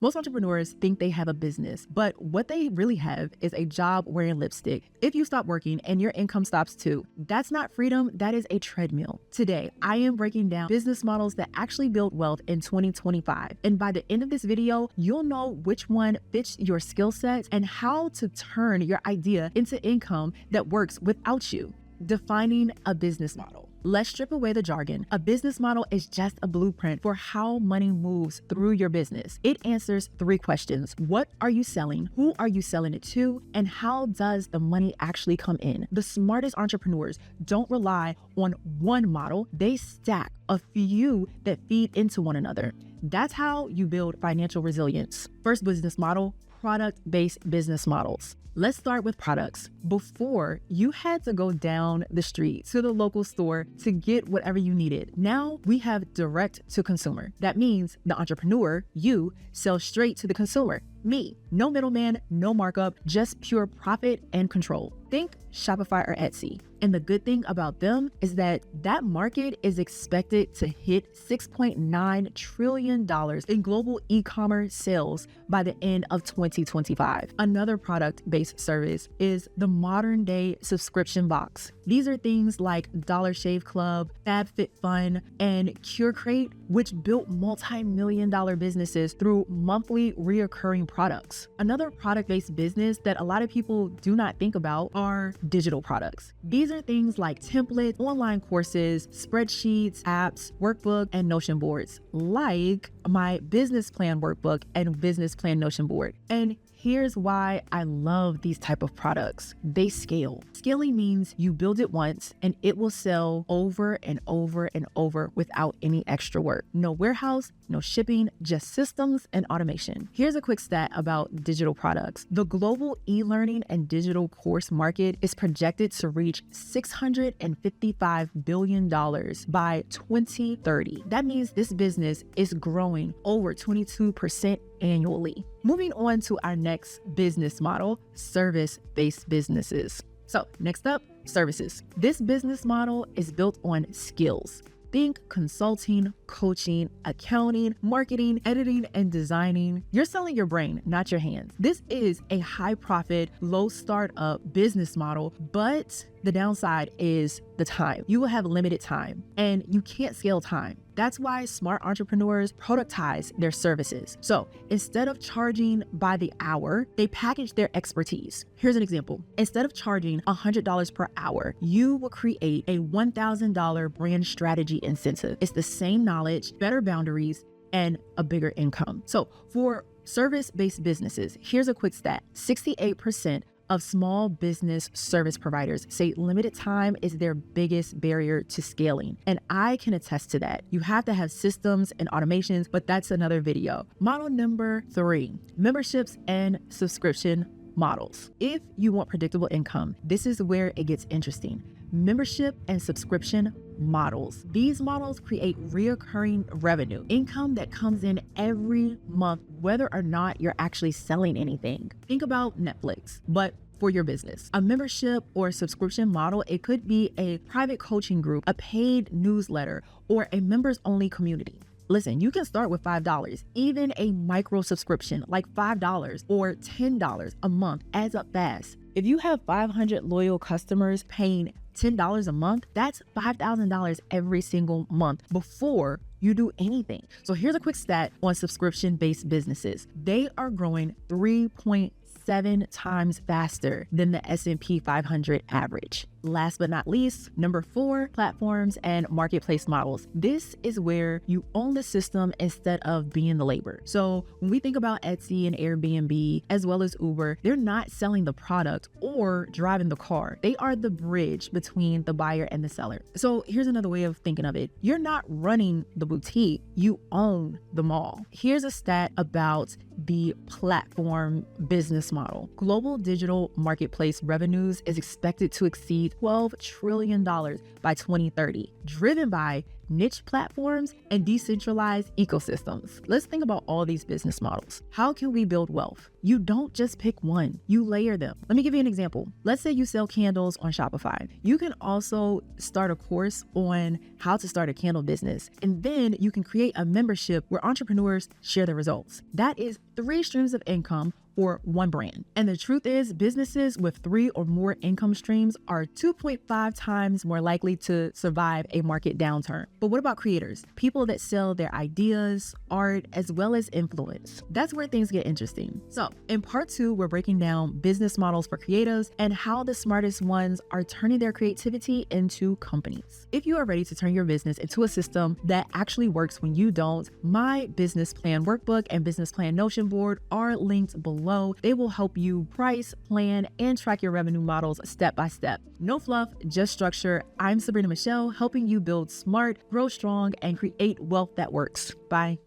Most entrepreneurs think they have a business, but what they really have is a job wearing lipstick. If you stop working and your income stops too, that's not freedom, that is a treadmill. Today, I am breaking down business models that actually build wealth in 2025. And by the end of this video, you'll know which one fits your skill set and how to turn your idea into income that works without you. Defining a business model. Let's strip away the jargon. A business model is just a blueprint for how money moves through your business. It answers 3 questions. What are you selling? Who are you selling it to? And how does the money actually come in? The smartest entrepreneurs don't rely on one model. They stack a few that feed into one another. That's how you build financial resilience. First business model, product-based business models. Let's start with products. Before, you had to go down the street to the local store to get whatever you needed. Now we have direct to consumer. That means the entrepreneur, you, sell straight to the consumer. Me, no middleman, no markup, just pure profit and control. Think Shopify or Etsy. And the good thing about them is that market is expected to hit $6.9 trillion in global e-commerce sales by the end of 2025. Another product-based service is the modern day subscription box. These are things like Dollar Shave Club, FabFitFun, and CureCrate, which built multi-million-dollar businesses through monthly reoccurring products. Another product-based business that a lot of people do not think about are digital products. These are things like templates, online courses, spreadsheets, apps, workbook, and Notion boards, like my business plan workbook and business plan Notion board. And here's why I love these type of products. They scale. Scaling means you build it once and it will sell over and over and over without any extra work. No warehouse, no shipping, just systems and automation. Here's a quick stat about digital products. The global e-learning and digital course market is projected to reach $655 billion by 2030. That means this business is growing over 22% annually. Moving on to our next business model, service-based businesses. So next up, services. This business model is built on skills. Think consulting, coaching, accounting, marketing, editing, and designing. You're selling your brain, not your hands. This is a high profit, low startup business model, but the downside is the time. You will have limited time and you can't scale time. That's why smart entrepreneurs productize their services. So instead of charging by the hour, they package their expertise. Here's an example. Instead of charging $100 per hour, you will create a $1,000 brand strategy incentive. It's the same knowledge, better boundaries, and a bigger income. So for service-based businesses, here's a quick stat. 68% of small business service providers say limited time is their biggest barrier to scaling. And I can attest to that. You have to have systems and automations, but that's another video. Model number 3, memberships and subscription models. If you want predictable income, this is where it gets interesting. Membership and subscription models. These models create reoccurring revenue, income that comes in every month, whether or not you're actually selling anything. Think about Netflix, but for your business. A membership or subscription model, it could be a private coaching group, a paid newsletter, or a members only community. Listen, you can start with $5. Even a micro subscription like $5 or $10 a month adds up fast. If you have 500 loyal customers paying $10 a month, that's $5,000 every single month before you do anything. So here's a quick stat on subscription-based businesses. They are growing 3.7 times faster than the S&P 500 average. Last but not least, number 4, platforms and marketplace models. This is where you own the system instead of being the labor. So when we think about Etsy and Airbnb, as well as Uber, they're not selling the product or driving the car. They are the bridge between the buyer and the seller. So here's another way of thinking of it. You're not running the boutique, you own the mall. Here's a stat about the platform business model. Global digital marketplace revenues is expected to exceed $12 trillion by 2030, driven by niche platforms, and decentralized ecosystems. Let's think about all these business models. How can we build wealth? You don't just pick one, you layer them. Let me give you an example. Let's say you sell candles on Shopify. You can also start a course on how to start a candle business, and then you can create a membership where entrepreneurs share the results. That is 3 streams of income for one brand. And the truth is, businesses with 3 or more income streams are 2.5 times more likely to survive a market downturn. But what about creators? People that sell their ideas, art, as well as influence. That's where things get interesting. So in part 2, we're breaking down business models for creatives and how the smartest ones are turning their creativity into companies. If you are ready to turn your business into a system that actually works when you don't, my business plan workbook and business plan Notion board are linked below. They will help you price, plan, and track your revenue models step by step. No fluff, just structure. I'm Sabrina Michele, helping you build smart, grow strong, and create wealth that works. Bye.